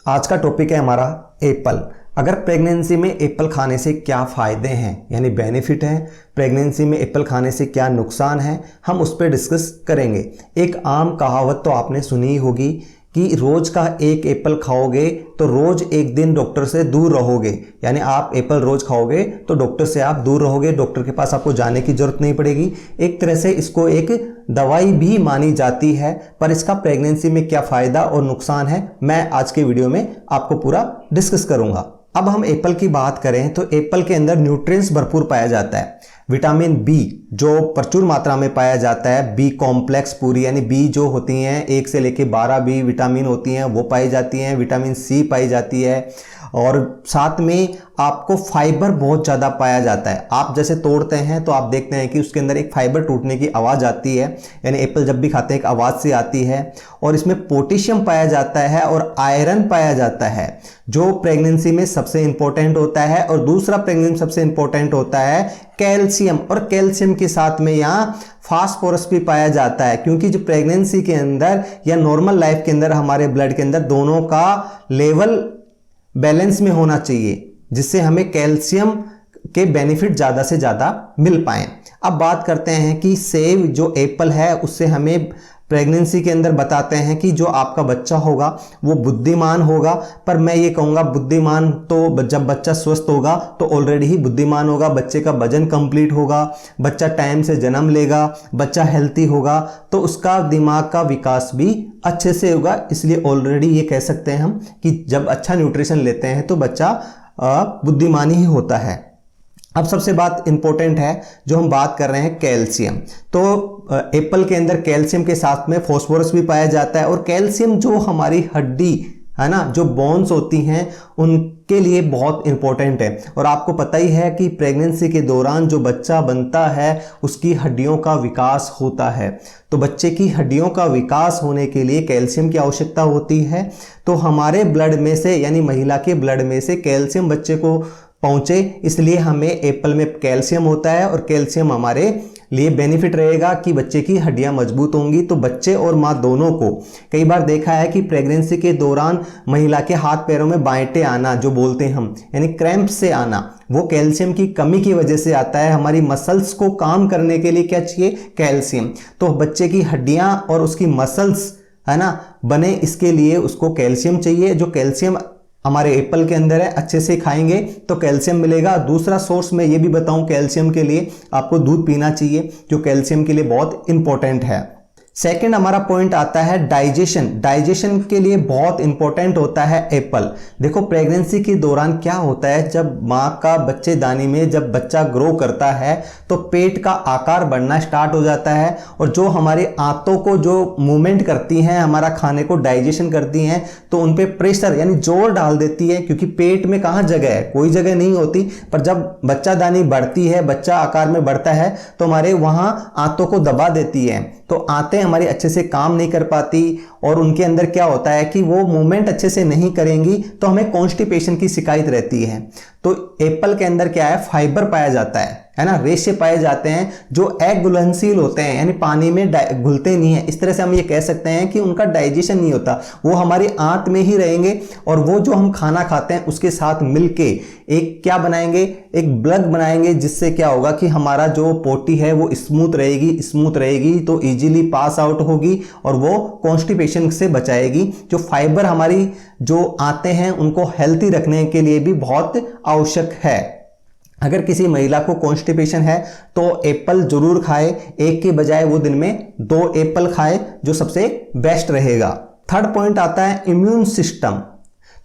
आज का टॉपिक है हमारा एप्पल। अगर प्रेगनेंसी में एप्पल खाने से क्या फ़ायदे हैं यानी बेनिफिट हैं, प्रेगनेंसी में एप्पल खाने से क्या नुकसान है, हम उस पर डिस्कस करेंगे। एक आम कहावत तो आपने सुनी ही होगी कि रोज़ का एक एप्पल खाओगे तो रोज़ एक दिन डॉक्टर से दूर रहोगे। यानी आप एप्पल रोज़ खाओगे तो डॉक्टर से आप दूर रहोगे, डॉक्टर के पास आपको जाने की ज़रूरत नहीं पड़ेगी। एक तरह से इसको एक दवाई भी मानी जाती है। पर इसका प्रेगनेंसी में क्या फ़ायदा और नुकसान है, मैं आज के वीडियो में आपको पूरा डिस्कस करूँगा। अब हम एप्पल की बात करें तो एप्पल के अंदर न्यूट्रिएंट्स भरपूर पाया जाता है। विटामिन बी जो प्रचुर मात्रा में पाया जाता है, बी कॉम्प्लेक्स पूरी यानी बी जो होती हैं 1 से लेकर 12 बी विटामिन होती हैं वो पाई जाती हैं। विटामिन सी पाई जाती है और साथ में आपको फाइबर बहुत ज़्यादा पाया जाता है। आप जैसे तोड़ते हैं तो आप देखते हैं कि उसके अंदर एक फाइबर टूटने की आवाज़ आती है, यानी एप्पल जब भी खाते हैं एक आवाज़ सी आती है। और इसमें पोटेशियम पाया जाता है और आयरन पाया जाता है जो प्रेगनेंसी में सबसे इंपॉर्टेंट होता है। और दूसरा प्रेगनेंसी सबसे इंपॉर्टेंट होता है कैल्शियम, और कैल्शियम के साथ में यहाँ फास्फोरस भी पाया जाता है, क्योंकि जो प्रेगनेंसी के अंदर या नॉर्मल लाइफ के अंदर हमारे ब्लड के अंदर दोनों का लेवल बैलेंस में होना चाहिए, जिससे हमें कैल्शियम के बेनिफिट ज़्यादा से ज़्यादा मिल पाएँ। अब बात करते हैं कि सेब जो एप्पल है उससे हमें प्रेगनेंसी के अंदर बताते हैं कि जो आपका बच्चा होगा वो बुद्धिमान होगा। पर मैं ये कहूँगा बुद्धिमान तो जब बच्चा स्वस्थ होगा तो ऑलरेडी ही बुद्धिमान होगा, बच्चे का वजन कंप्लीट होगा, बच्चा टाइम से जन्म लेगा, बच्चा हेल्थी होगा तो उसका दिमाग का विकास भी अच्छे से होगा। इसलिए ऑलरेडी ये कह सकते हैं हम कि जब अच्छा न्यूट्रिशन लेते हैं तो बच्चा बुद्धिमान ही होता है। अब सबसे बात इंपॉर्टेंट है जो हम बात कर रहे हैं कैल्शियम। तो एप्पल के अंदर कैल्शियम के साथ में फास्फोरस भी पाया जाता है। और कैल्शियम जो हमारी हड्डी है ना, जो बोन्स होती हैं उनके लिए बहुत इंपॉर्टेंट है। और आपको पता ही है कि प्रेगनेंसी के दौरान जो बच्चा बनता है उसकी हड्डियों का विकास होता है। तो बच्चे की हड्डियों का विकास होने के लिए कैल्शियम की आवश्यकता होती है। तो हमारे ब्लड में से यानी महिला के ब्लड में से कैल्शियम बच्चे को पहुंचे, इसलिए हमें एप्पल में कैल्शियम होता है। और कैल्शियम हमारे लिए बेनिफिट रहेगा कि बच्चे की हड्डियां मजबूत होंगी। तो बच्चे और माँ दोनों को कई बार देखा है कि प्रेगनेंसी के दौरान महिला के हाथ पैरों में बांटे आना जो बोलते हैं हम, यानी क्रैम्प से आना, वो कैल्शियम की कमी की वजह से आता है। हमारी मसल्स को काम करने के लिए क्या चाहिए, कैल्शियम। तो बच्चे की हड्डियां और उसकी मसल्स है ना बने, इसके लिए उसको कैल्शियम चाहिए। जो कैल्शियम हमारे एप्पल के अंदर है, अच्छे से खाएंगे तो कैल्शियम मिलेगा। दूसरा सोर्स मैं ये भी बताऊं कैल्शियम के लिए, आपको दूध पीना चाहिए जो कैल्शियम के लिए बहुत इंपॉर्टेंट है। सेकंड हमारा पॉइंट आता है डाइजेशन। डाइजेशन के लिए बहुत इंपॉर्टेंट होता है एप्पल। देखो प्रेगनेंसी के दौरान क्या होता है, जब माँ का बच्चेदानी में जब बच्चा ग्रो करता है तो पेट का आकार बढ़ना स्टार्ट हो जाता है। और जो हमारी आंतों को जो मूवमेंट करती हैं, हमारा खाने को डाइजेशन करती हैं, तो उन पे प्रेशर यानी जोर डाल देती है, क्योंकि पेट में कहाँ जगह है, कोई जगह नहीं होती। पर जब बच्चादानी बढ़ती है, बच्चा आकार में बढ़ता है तो हमारे वहाँ आंतों को दबा देती है। तो आंतें हमारी अच्छे से काम नहीं कर पाती और उनके अंदर क्या होता है कि वो मूवमेंट अच्छे से नहीं करेंगी, तो हमें कॉन्स्टिपेशन की शिकायत रहती है। तो एप्पल के अंदर क्या है, फाइबर पाया जाता है ना, रेशे पाए जाते हैं जो अघुलनशील होते हैं, यानी पानी में घुलते नहीं है। इस तरह से हम ये कह सकते हैं कि उनका डाइजेशन नहीं होता, वो हमारी आंत में ही रहेंगे। और वो जो हम खाना खाते हैं उसके साथ मिलके एक क्या बनाएंगे, एक ब्लग बनाएंगे, जिससे क्या होगा कि हमारा जो पोटी है वो स्मूथ रहेगी तो इजीली पास आउट होगी और वो कॉन्स्टिपेशन से बचाएगी। जो फाइबर हमारी जो आते हैं उनको हेल्थी रखने के लिए भी बहुत आवश्यक है। अगर किसी महिला को कॉन्स्टिपेशन है तो एप्पल जरूर खाए, एक के बजाय वो दिन में 2 एप्पल खाए, जो सबसे बेस्ट रहेगा। थर्ड पॉइंट आता है इम्यून सिस्टम।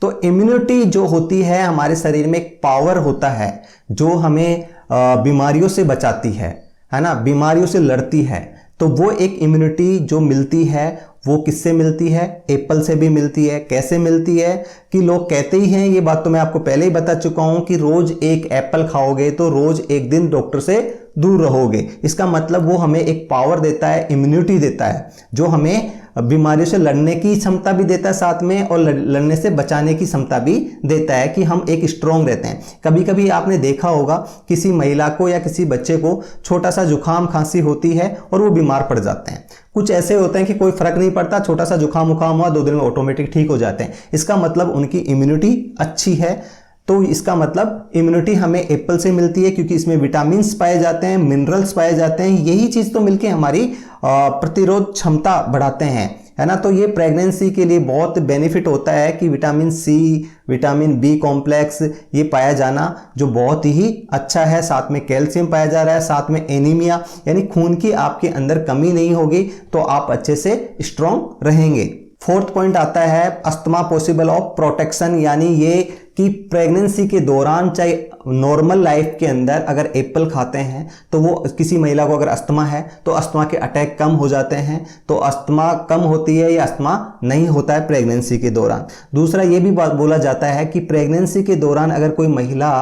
तो इम्यूनिटी जो होती है हमारे शरीर में एक पावर होता है जो हमें बीमारियों से बचाती है ना, बीमारियों से लड़ती है। तो वो एक इम्यूनिटी जो मिलती है वो किससे मिलती है, एप्पल से भी मिलती है। कैसे मिलती है कि लोग कहते ही हैं, ये बात तो मैं आपको पहले ही बता चुका हूं कि रोज एक एप्पल खाओगे तो रोज एक दिन डॉक्टर से दूर रहोगे। इसका मतलब वो हमें एक पावर देता है, इम्यूनिटी देता है, जो हमें बीमारियों से लड़ने की क्षमता भी देता है साथ में, और लड़ने से बचाने की क्षमता भी देता है कि हम एक स्ट्रॉन्ग रहते हैं। कभी कभी आपने देखा होगा किसी महिला को या किसी बच्चे को छोटा सा जुकाम खांसी होती है और वो बीमार पड़ जाते हैं। कुछ ऐसे होते हैं कि कोई फर्क नहीं पड़ता, छोटा सा जुकाम हुआ 2 दिन में ऑटोमेटिक ठीक हो जाते हैं। इसका मतलब उनकी इम्यूनिटी अच्छी है। तो इसका मतलब इम्यूनिटी हमें एप्पल से मिलती है, क्योंकि इसमें विटामिन्स पाए जाते हैं, मिनरल्स पाए जाते हैं। यही चीज तो मिलके हमारी प्रतिरोध क्षमता बढ़ाते हैं, है ना। तो ये प्रेगनेंसी के लिए बहुत बेनिफिट होता है कि vitamin C, vitamin B complex ये पाया जाना, जो बहुत ही अच्छा है। साथ में कैल्शियम पाया जा रहा है, साथ में एनीमिया यानी खून की आपके अंदर कमी नहीं होगी, तो आप अच्छे से स्ट्रॉन्ग रहेंगे। 4th पॉइंट आता है अस्थमा पॉसिबल ऑफ प्रोटेक्शन, यानी ये कि प्रेगनेंसी के दौरान चाहे नॉर्मल लाइफ के अंदर अगर एप्पल खाते हैं तो वो किसी महिला को अगर अस्थमा है तो अस्थमा के अटैक कम हो जाते हैं। तो अस्थमा कम होती है या अस्थमा नहीं होता है प्रेगनेंसी के दौरान। दूसरा ये भी बोला जाता है कि प्रेगनेंसी के दौरान अगर कोई महिला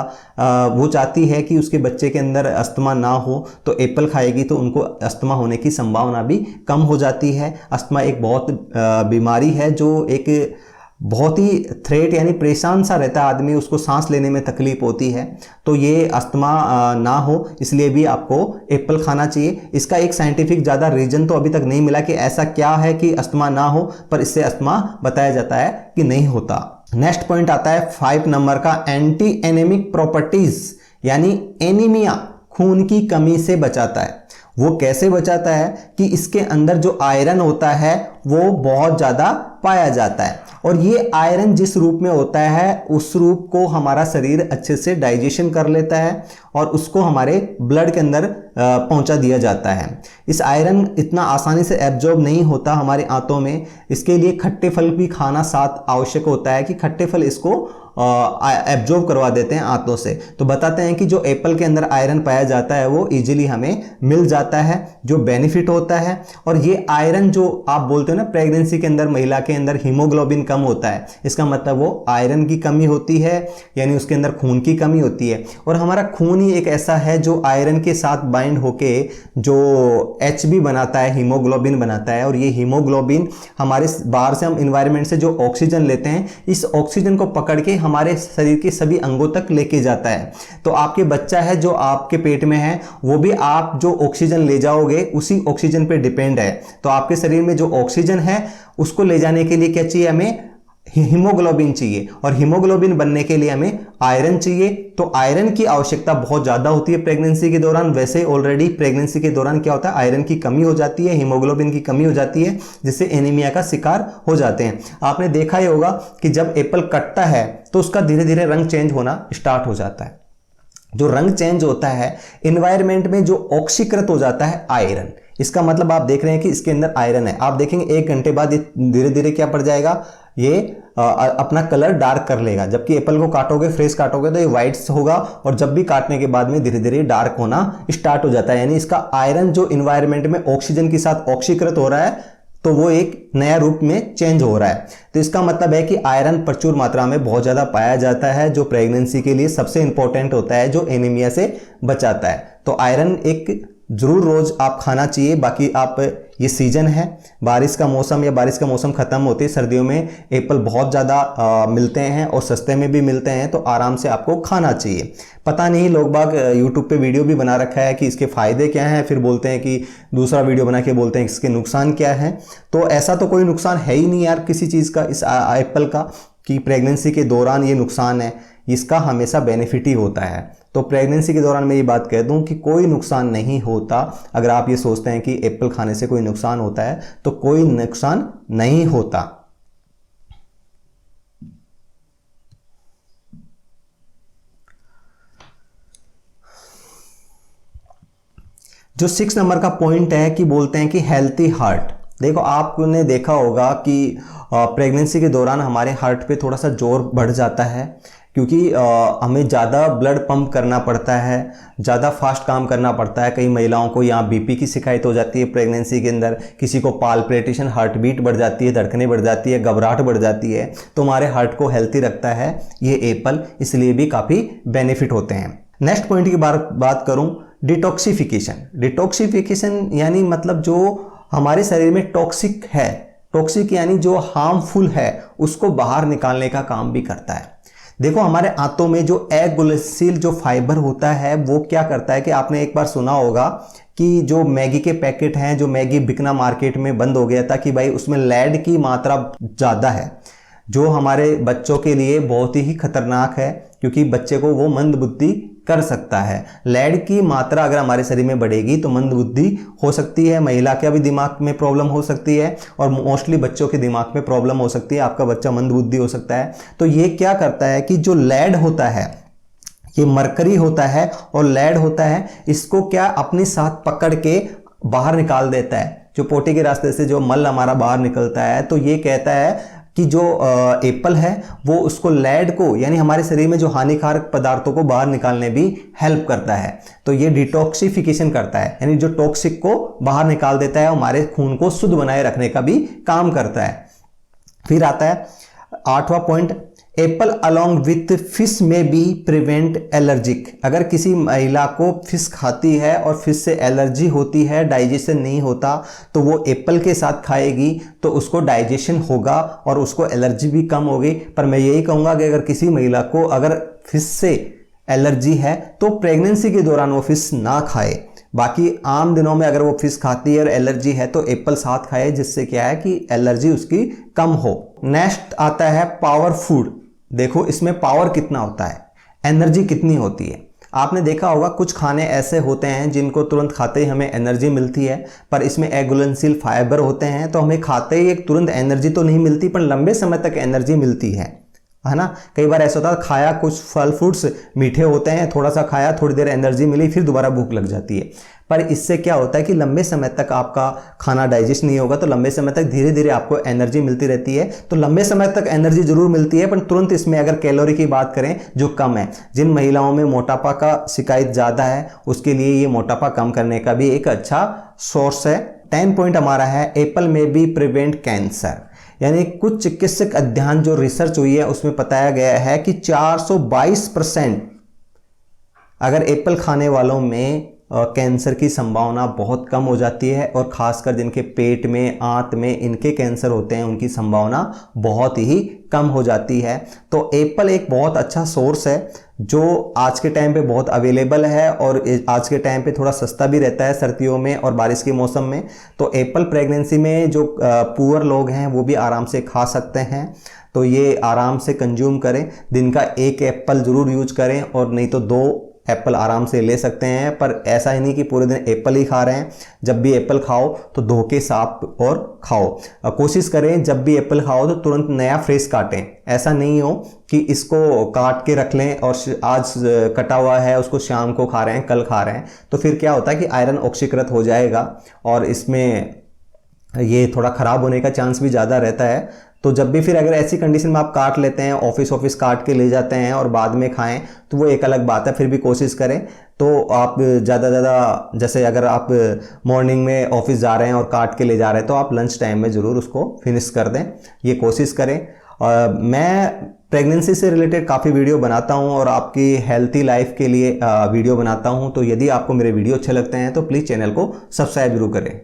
वो चाहती है कि उसके बच्चे के अंदर अस्थमा ना हो तो एप्पल खाएगी तो उनको अस्थमा होने की संभावना भी कम हो जाती है। अस्थमा एक बहुत बीमारी है जो एक बहुत ही थ्रेट यानी परेशान सा रहता है आदमी, उसको सांस लेने में तकलीफ होती है। तो ये अस्थमा ना हो इसलिए भी आपको एप्पल खाना चाहिए। इसका एक साइंटिफिक ज़्यादा रीजन तो अभी तक नहीं मिला कि ऐसा क्या है कि अस्थमा ना हो, पर इससे अस्थमा बताया जाता है कि नहीं होता। नेक्स्ट पॉइंट आता है 5 नंबर का एंटी एनेमिक प्रॉपर्टीज, यानी एनीमिया खून की कमी से बचाता है। वो कैसे बचाता है कि इसके अंदर जो आयरन होता है वो बहुत ज़्यादा पाया जाता है, और ये आयरन जिस रूप में होता है उस रूप को हमारा शरीर अच्छे से डाइजेशन कर लेता है और उसको हमारे ब्लड के अंदर पहुंचा दिया जाता है। इस आयरन इतना आसानी से एब्जॉर्ब नहीं होता हमारे आंतों में, इसके लिए खट्टे फल भी खाना साथ आवश्यक होता है कि खट्टे फल इसको एब्जॉर्ब करवा देते हैं आंतों से। तो बताते हैं कि जो एप्पल के अंदर आयरन पाया जाता है वो इजीली हमें मिल जाता है, जो बेनिफिट होता है। और ये आयरन जो आप बोलते हो ना प्रेगनेंसी के अंदर महिला के अंदर हीमोग्लोबिन कम होता है, इसका मतलब वो आयरन की कमी होती है, यानी उसके अंदर खून की कमी होती है। और हमारा खून ही एक ऐसा है जो आयरन के साथ बाइंड होके जो HB बनाता है, हीमोग्लोबिन बनाता है। और ये हीमोग्लोबिन हमारे बाहर से हम इन्वायरमेंट से जो ऑक्सीजन लेते हैं, इस ऑक्सीजन को पकड़ के हमारे शरीर के सभी अंगों तक लेके जाता है। तो आपके बच्चा है जो आपके पेट में है, वो भी आप जो ऑक्सीजन ले जाओगे उसी ऑक्सीजन पे डिपेंड है। तो आपके शरीर में जो ऑक्सीजन है उसको ले जाने के लिए क्या चाहिए, हमें हीमोग्लोबिन चाहिए, और हीमोग्लोबिन बनने के लिए हमें आयरन चाहिए। तो आयरन की आवश्यकता बहुत ज़्यादा होती है प्रेगनेंसी के दौरान। वैसे ऑलरेडी प्रेगनेंसी के दौरान क्या होता है, आयरन की कमी हो जाती है, हीमोग्लोबिन की कमी हो जाती है, जिससे एनीमिया का शिकार हो जाते हैं। आपने देखा ही होगा कि जब एप्पल कटता है तो उसका धीरे धीरे रंग चेंज होना स्टार्ट हो जाता है। जो रंग चेंज होता है एनवायरमेंट में जो ऑक्सीकृत हो जाता है आयरन, इसका मतलब आप देख रहे हैं कि इसके अंदर आयरन है। आप देखेंगे 1 घंटे बाद ये धीरे धीरे क्या पड़ जाएगा, ये अपना कलर डार्क कर लेगा। जबकि एप्पल को काटोगे, फ्रेश काटोगे तो ये व्हाइट्स होगा, और जब भी काटने के बाद में धीरे धीरे डार्क होना स्टार्ट हो जाता है। यानी इसका आयरन जो इन्वायरमेंट में ऑक्सीजन के साथ ऑक्सीकृत हो रहा है तो वो एक नया रूप में चेंज हो रहा है। तो इसका मतलब है कि आयरन प्रचुर मात्रा में बहुत ज़्यादा पाया जाता है, जो प्रेगनेंसी के लिए सबसे इंपॉर्टेंट होता है, जो एनीमिया से बचाता है। तो आयरन एक जरूर रोज आप खाना चाहिए। बाकी आप ये सीजन है बारिश का मौसम, या बारिश का मौसम खत्म होते ही सर्दियों में एप्पल बहुत ज़्यादा मिलते हैं और सस्ते में भी मिलते हैं, तो आराम से आपको खाना चाहिए। पता नहीं लोग बाग यूट्यूब पे वीडियो भी बना रखा है कि इसके फ़ायदे क्या हैं, फिर बोलते हैं कि दूसरा वीडियो बना के बोलते हैं कि इसके नुकसान क्या है। तो ऐसा तो कोई नुकसान है ही नहीं यार किसी चीज़ का इस एप्पल का कि प्रेगनेंसी के दौरान ये नुकसान है। इसका हमेशा बेनिफिट ही होता है। तो प्रेगनेंसी के दौरान मैं ये बात कह दूं कि कोई नुकसान नहीं होता। अगर आप ये सोचते हैं कि एप्पल खाने से कोई नुकसान होता है तो कोई नुकसान नहीं होता। जो 6 नंबर का पॉइंट है कि बोलते हैं कि हेल्थी हार्ट। देखो आपने देखा होगा कि प्रेगनेंसी के दौरान हमारे हार्ट पे थोड़ा सा जोर बढ़ जाता है, क्योंकि हमें ज़्यादा ब्लड पंप करना पड़ता है, ज़्यादा फास्ट काम करना पड़ता है। कई महिलाओं को यहाँ बीपी की शिकायत हो जाती है प्रेगनेंसी के अंदर, किसी को पाल्पिटेशन, हार्ट बीट बढ़ जाती है, धड़कनें बढ़ जाती है, घबराहट बढ़ जाती है। तो हमारे हार्ट को हेल्थी रखता है ये एप्पल, इसलिए भी काफ़ी बेनिफिट होते हैं। नेक्स्ट पॉइंट की बात करूँ, डिटॉक्सिफिकेशन। डिटॉक्सिफिकेशन यानी मतलब जो हमारे शरीर में टॉक्सिक है, टॉक्सिक यानी जो हार्मफुल है उसको बाहर निकालने का काम भी करता है। देखो हमारे आंतों में जो एगुलेसिल जो फाइबर होता है वो क्या करता है कि आपने एक बार सुना होगा कि जो मैगी के पैकेट हैं, जो मैगी बिकना मार्केट में बंद हो गया था कि भाई उसमें लेड की मात्रा ज़्यादा है, जो हमारे बच्चों के लिए बहुत ही खतरनाक है क्योंकि बच्चे को वो मंदबुद्धि कर सकता है। लेड की मात्रा अगर हमारे शरीर में बढ़ेगी तो मंदबुद्धि हो सकती है, महिला के भी दिमाग में प्रॉब्लम हो सकती है और मोस्टली बच्चों के दिमाग में प्रॉब्लम हो सकती है, आपका बच्चा मंदबुद्धि हो सकता है। तो ये क्या करता है कि जो लेड होता है, ये मरकरी होता है और लेड होता है, इसको क्या अपने साथ पकड़ के बाहर निकाल देता है। जो पोटी के रास्ते से जो मल हमारा बाहर निकलता है, तो ये कहता है कि जो एप्पल है वो उसको लेड को यानी हमारे शरीर में जो हानिकारक पदार्थों को बाहर निकालने भी हेल्प करता है। तो ये डिटॉक्सिफिकेशन करता है, यानी जो टॉक्सिक को बाहर निकाल देता है, हमारे खून को शुद्ध बनाए रखने का भी काम करता है। फिर आता है 8वां point, apple along with fish may be prevent allergic. अगर किसी महिला को फिश खाती है और फिश से एलर्जी होती है, डाइजेशन नहीं होता, तो वो एप्पल के साथ खाएगी तो उसको डाइजेशन होगा और उसको एलर्जी भी कम होगी। पर मैं यही कहूँगा कि अगर किसी महिला को अगर फिश से एलर्जी है तो प्रेगनेंसी के दौरान वो फिश ना खाए। बाकी आम दिनों में अगर वो फिश खाती है और एलर्जी है तो एप्पल साथ खाए, जिससे क्या है कि एलर्जी उसकी कम हो। नेक्स्ट आता है पावर फूड। देखो इसमें पावर कितना होता है, एनर्जी कितनी होती है। आपने देखा होगा कुछ खाने ऐसे होते हैं जिनको तुरंत खाते ही हमें एनर्जी मिलती है, पर इसमें एगुलेंसिल फाइबर होते हैं तो हमें खाते ही एक तुरंत एनर्जी तो नहीं मिलती, पर लंबे समय तक एनर्जी मिलती है ना। कई बार ऐसा होता है खाया, कुछ फल फ्रूट्स मीठे होते हैं, थोड़ा सा खाया, थोड़ी देर एनर्जी मिली, फिर दोबारा भूख लग जाती है। पर इससे क्या होता है कि लंबे समय तक आपका खाना डाइजेस्ट नहीं होगा, तो लंबे समय तक धीरे धीरे आपको एनर्जी मिलती रहती है। तो लंबे समय तक एनर्जी जरूर मिलती है, पर तुरंत इसमें अगर कैलोरी की बात करें जो कम है, जिन महिलाओं में मोटापा का शिकायत ज़्यादा है उसके लिए ये मोटापा कम करने का भी एक अच्छा सोर्स है। 10 पॉइंट हमारा है, एप्पल में भी प्रिवेंट कैंसर। यानी कुछ चिकित्सक अध्ययन जो रिसर्च हुई है उसमें बताया गया है कि 422% अगर एप्पल खाने वालों में कैंसर की संभावना बहुत कम हो जाती है, और ख़ासकर जिनके पेट में, आंत में इनके कैंसर होते हैं उनकी संभावना बहुत ही कम हो जाती है। तो एप्पल एक बहुत अच्छा सोर्स है जो आज के टाइम पे बहुत अवेलेबल है और आज के टाइम पे थोड़ा सस्ता भी रहता है सर्दियों में और बारिश के मौसम में। तो एप्पल प्रेगनेंसी में जो पुअर लोग हैं वो भी आराम से खा सकते हैं, तो ये आराम से कंज्यूम करें। दिन का 1 एप्पल ज़रूर यूज करें और नहीं तो 2 एप्पल आराम से ले सकते हैं। पर ऐसा ही नहीं कि पूरे दिन एप्पल ही खा रहे हैं। जब भी एप्पल खाओ तो धो के साफ और खाओ। कोशिश करें जब भी एप्पल खाओ तो तुरंत नया फ्रेश काटें। ऐसा नहीं हो कि इसको काट के रख लें और आज कटा हुआ है उसको शाम को खा रहे हैं, कल खा रहे हैं, तो फिर क्या होता है कि आयरन ऑक्सीकृत हो जाएगा और इसमें ये थोड़ा ख़राब होने का चांस भी ज़्यादा रहता है। तो जब भी फिर अगर ऐसी कंडीशन में आप काट लेते हैं, ऑफिस काट के ले जाते हैं और बाद में खाएं, तो वो एक अलग बात है। फिर भी कोशिश करें तो आप ज़्यादा जैसे अगर आप मॉर्निंग में ऑफिस जा रहे हैं और काट के ले जा रहे हैं तो आप लंच टाइम में ज़रूर उसको फिनिश कर दें, ये कोशिश करें। मैं प्रेगनेंसी से रिलेटेड काफ़ी वीडियो बनाता हूं और आपकी हेल्थी लाइफ के लिए वीडियो बनाता हूं, तो यदि आपको मेरे वीडियो अच्छे लगते हैं तो प्लीज़ चैनल को सब्सक्राइब जरूर करें।